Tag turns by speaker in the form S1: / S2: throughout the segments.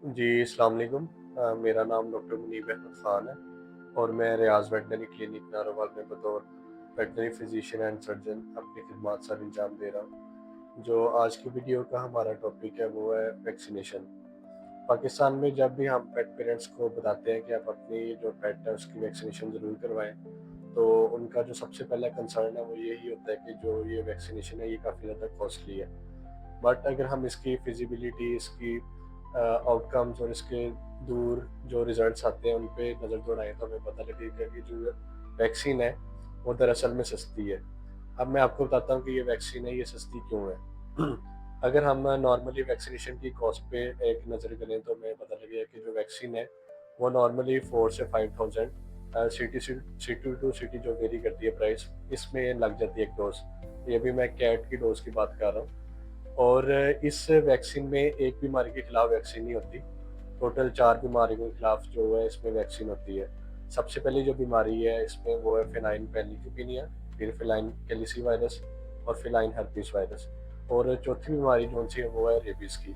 S1: जी, अस्सलाम वालेकुम। मेरा नाम डॉक्टर मुनीब अहमद ख़ान है और मैं रियाज़ वेटनरी क्लिनिक नारोवाल में बतौर वेटनरी फिजिशियन एंड सर्जन अपनी खिदमात सर अंजाम दे रहा हूँ। जो आज की वीडियो का हमारा टॉपिक है वो है वैक्सीनेशन। पाकिस्तान में जब भी हम पेट पेरेंट्स को बताते हैं कि आप अपनी जो पेट है उसकी वैक्सीनेशन ज़रूर करवाएँ, तो उनका जो सबसे पहला कंसर्न है वो यही होता है कि जो ये वैक्सीनेशन है ये काफ़ी ज़्यादा कॉस्टली है। बट अगर हम इसकी फिजिबिलिटी, इसकी आउटकम्स और इसके दूर जो रिजल्ट्स आते हैं उन पे नज़र दौड़ाएँ तो हमें पता लगेगा कि जो वैक्सीन है वो दरअसल में सस्ती है। अब मैं आपको बताता हूँ कि ये वैक्सीन है ये सस्ती क्यों है। अगर हम नॉर्मली वैक्सीनेशन की कॉस्ट पे एक नज़र करें तो हमें पता लगेगा कि जो वैक्सीन है वो नॉर्मली 4 से 5000 सिटी टू सिटी जो वेरी करती है प्राइस, इसमें लग जाती है एक डोज़। ये भी मैं कैट की डोज़ की बात कर रहा हूँ। और इस वैक्सीन में एक बीमारी के खिलाफ वैक्सीन नहीं होती, टोटल 4 बीमारियों के खिलाफ जो है इसमें वैक्सीन होती है। सबसे पहली जो बीमारी है इसमें वो है फेनाइल पैनिक्यूपिनिया, फिर फेलाइन कैलिसी और फेलाइन हर्पीस वायरस, और चौथी बीमारी कौन-सी है वो है रेबीज़ की,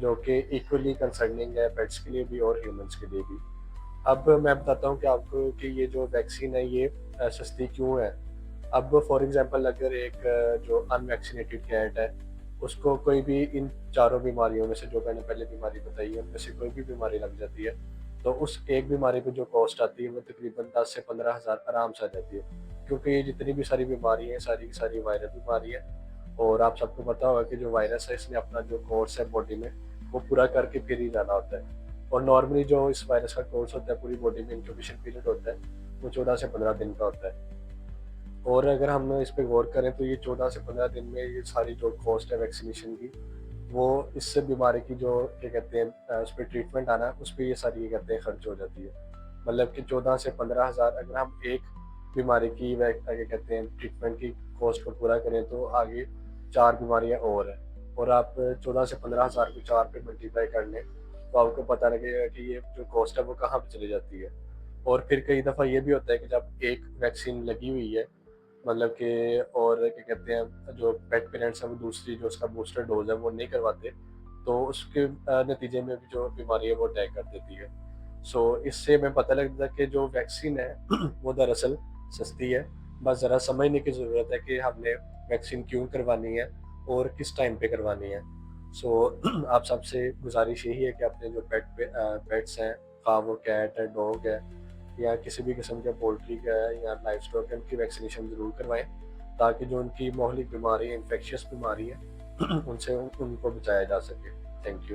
S1: जो कि इक्वली कंसर्निंग है पेट्स के लिए भी और ह्यूमन्स के लिए भी। अब मैं बताता हूँ कि आपको कि ये जो वैक्सीन है ये सस्ती क्यों है। अब फॉर एग्ज़ाम्पल अगर एक जो अनवैक्सीनेटेड कैट है, उसको कोई भी इन चारों बीमारियों में से जो मैंने पहले बीमारी बताई है, उनमें से कोई भी बीमारी लग जाती है, तो उस एक बीमारी पे जो कॉस्ट आती है वो तकरीबन 10 से 15,000 आराम से आ जाती है। क्योंकि ये जितनी भी सारी बीमारी हैं, सारी की सारी वायरल बीमारी है और आप सबको पता होगा कि जो वायरस है इसने अपना जो कोर्स है बॉडी में, वो पूरा करके फिर ही जाना होता है। और नॉर्मली जो इस वायरस का कोर्स होता है पूरी बॉडी में इंक्यूबेशन पीरियड होता है, वो 14 से 15 दिन का होता है। और अगर हम इस पे गौर करें तो ये 14 से 15 दिन में ये सारी जो कॉस्ट है वैक्सीनेशन की, वो इससे बीमारी की जो क्या कहते हैं उस पे ट्रीटमेंट आना है, उस पे ये सारी क्या कहते हैं खर्च हो जाती है। मतलब कि 14 से 15,000 अगर हम एक बीमारी की क्या कहते हैं ट्रीटमेंट की कॉस्ट को पूरा करें तो आगे 4 बीमारियाँ और हैं, और आप 14 से 15,000 को 4 पे मल्टीप्लाई कर लें, तो आपको पता लगेगा कि ये जो कॉस्ट है वो कहाँ पे चली जाती है। और फिर कई दफ़ा ये भी होता है कि जब एक वैक्सीन लगी हुई है, मतलब कि और क्या कहते हैं जो पेट पेरेंट्स हैं वो दूसरी जो उसका बूस्टर डोज है वो नहीं करवाते, तो उसके नतीजे में भी जो बीमारी है वो अटैक कर देती है। सो इससे हमें पता लगता है कि जो वैक्सीन है वो दरअसल सस्ती है। बस ज़रा समझने की ज़रूरत है कि हमने वैक्सीन क्यों करवानी है और किस टाइम पे करवानी है। सो आप सबसे गुजारिश यही है कि अपने जो पेट्स हैं, ख़ाह वो कैट है, डॉग है या किसी भी किस्म के पोल्ट्री का है या लाइव स्टॉक है, उनकी वैक्सीनेशन ज़रूर करवाएँ, ताकि जो उनकी मोहलिक बीमारी है, इन्फेक्शियस बीमारी है, उनसे उनको बचाया जा सके। Thank you.